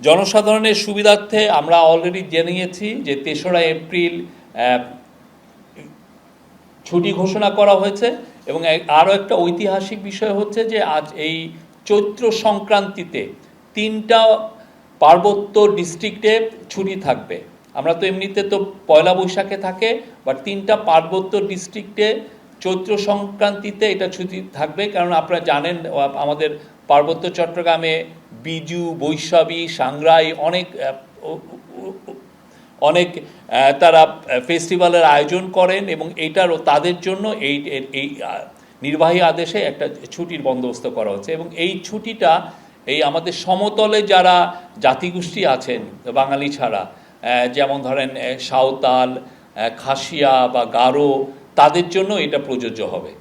জনসাধারণের সুবিধার্থে আমরা অলরেডি জেনেছি যে ৩রা এপ্রিল ছুটি ঘোষণা করা হয়েছে এবং আরও একটা ঐতিহাসিক বিষয় হচ্ছে যে আজ এই চৈত্র সংক্রান্তিতে 3টা পার্বত্য ডিস্ট্রিক্টে ছুটি থাকবে। আমরা তো এমনিতে তো পয়লা বৈশাখে থাকে, বাট 3টা পার্বত্য ডিস্ট্রিক্টে চৈত্র সংক্রান্তিতে এটা ছুটি থাকবে। কারণ আপনারা জানেন আমাদের পার্বত্য চট্টগ্রামে বিজু, বৈশাখী, সাংগ্রাই অনেক তারা ফেস্টিভ্যালের আয়োজন করেন এবং এইটারও তাদের জন্য এই নির্বাহী আদেশে একটা ছুটির বন্দোবস্ত করা হচ্ছে। এবং এই ছুটিটা এই আমাদের সমতলে যারা জাতিগোষ্ঠী আছেন বাঙালি ছাড়া, যেমন ধরেন সাঁওতাল, খাসিয়া বা গারো, তাদের জন্য এটা প্রযোজ্য হবে।